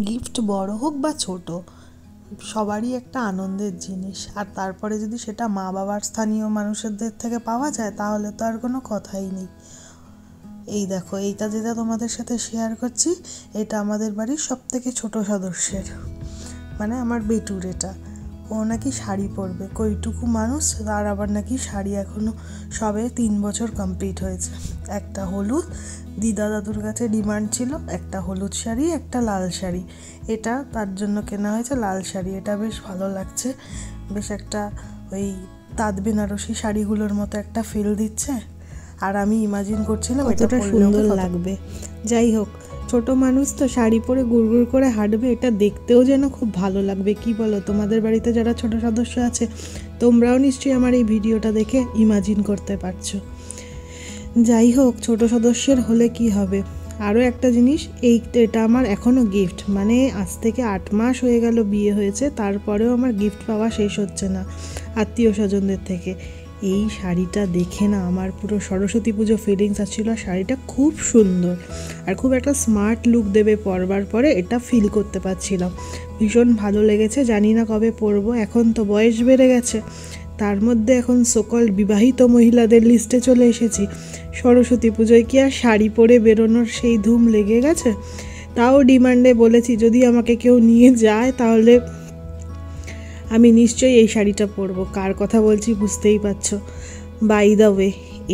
Gift বড় হোক বা ছোট, সবারই একটা আনন্দের জিনিস। আর তারপরে যদি সেটা মা বাবার স্থানীয় মানুষদের থেকে পাওয়া যায় তাহলে তো আর কোনো কথাই নেই। এই দেখো, এইটা যেটা তোমাদের সাথে শেয়ার করছি, এটা আমাদের বাড়ির সবথেকে ছোট সদস্যের, মানে আমার বেটুর। এটা ও নাকি শাড়ি পরবে, কইটুকু মানুষ, তার আবার নাকি শাড়ি এখনও সবে 3 বছর কমপ্লিট হয়েছে। একটা হলুদ, দিদা দাদুর কাছে ডিমান্ড ছিল একটা হলুদ শাড়ি, একটা লাল শাড়ি। এটা তার জন্য কেনা হয়েছে লাল শাড়ি। এটা বেশ ভালো লাগছে, বেশ একটা ওই তাঁত বেনারসি শাড়িগুলোর মতো একটা ফিল দিচ্ছে। আর আমি ইমাজিন করছিলাম কতটা সুন্দর লাগবে। যাই হোক, ছোট মানুষ তো শাড়ি পরে গুড়গুড় করে হাঁটবে, এটা দেখতেও যেন খুব ভালো লাগবে। কি বলো, তোমাদের বাড়িতে যারা ছোট সদস্য আছে তোমরাও নিশ্চয়ই আমার এই ভিডিওটা দেখে ইমাজিন করতে পারছো। যাই হোক, ছোট সদস্যের হলে কি হবে। আরও একটা জিনিস, এটা আমার এখনও গিফট, মানে আজ থেকে 8 মাস হয়ে গেল বিয়ে হয়েছে, তারপরেও আমার গিফট পাওয়া শেষ হচ্ছে না আত্মীয় স্বজনদের থেকে। এই শাড়িটা দেখে না আমার পুরো সরস্বতী পুজো ফিলিংস আসছিল। শাড়িটা খুব সুন্দর আর খুব একটা স্মার্ট লুক দেবে পরবার পরে, এটা ফিল করতে পারছিলাম। ভীষণ ভালো লেগেছে। জানি না কবে পরবো, এখন তো বয়স বেড়ে গেছে, তার মধ্যে এখন সকল বিবাহিত মহিলাদের লিস্টে চলে এসেছি। সরস্বতী পুজোয় কি আর শাড়ি পরে বেরোনোর সেই ধুম লেগে গেছে। তাও ডিমান্ডে বলেছি যদি আমাকে কেউ নিয়ে যায় তাহলে আমি নিশ্চয়ই এই শাড়িটা পরবো। কার কথা বলছি বুঝতেই পারছো। বাই দ্য ওয়ে,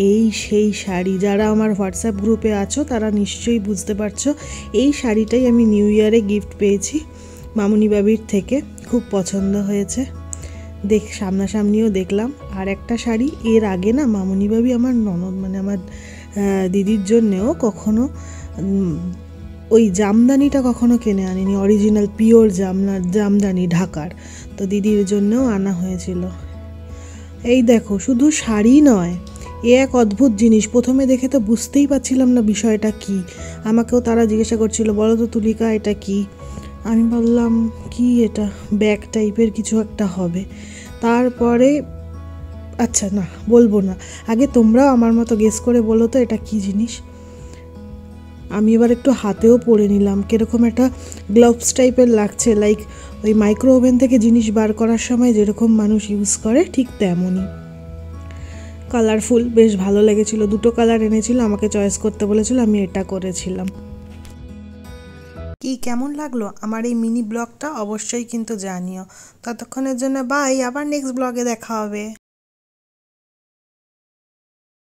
এই সেই শাড়ি, যারা আমার হোয়াটসঅ্যাপ গ্রুপে আছো তারা নিশ্চয়ই বুঝতে পারছো, এই শাড়িটাই আমি নিউ ইয়ারে গিফট পেয়েছি মামুনি বাবির থেকে। খুব পছন্দ হয়েছে, সামনাসামনিও দেখলাম। আর একটা শাড়ি এর আগে না মামুনি বাবি আমার ননদ, মানে আমার দিদির জন্যেও কখনো ওই জামদানিটা কখনো কিনে আনিনি, অরিজিনাল পিওর জামদানি ঢাকার, তো দিদির জন্যও আনা হয়েছিল। এই দেখো, শুধু শাড়ি নয়, এ এক অদ্ভুত জিনিস। প্রথমে দেখে তো বুঝতেই পারছিলাম না বিষয়টা কি। আমাকেও তারা জিজ্ঞাসা করছিল, বলো তো তুলিকা এটা কি। আমি বললাম কি এটা, ব্যাগ টাইপের কিছু একটা হবে। তারপরে আচ্ছা না, বলবো না, আগে তোমরাও আমার মতো গেস করে বলো তো এটা কি জিনিস। আমি এবার একটু হাতেও পরে নিলাম, কীরকম একটা গ্লাভস টাইপের লাগছে, লাইক ওই মাইক্রো ওভেন থেকে জিনিস বার করার সময় যেরকম মানুষ ইউজ করে ঠিক তেমনই। কালারফুল, বেশ ভালো লেগেছিল। 2টো কালার এনেছিল, আমাকে চয়েস করতে বলেছিল, আমি এটা করেছিলাম। কি কেমন লাগলো আমার এই মিনি ব্লগটা অবশ্যই কিন্তু জানিও। ততক্ষণের জন্য বাই, আবার নেক্সট ব্লগে দেখা হবে।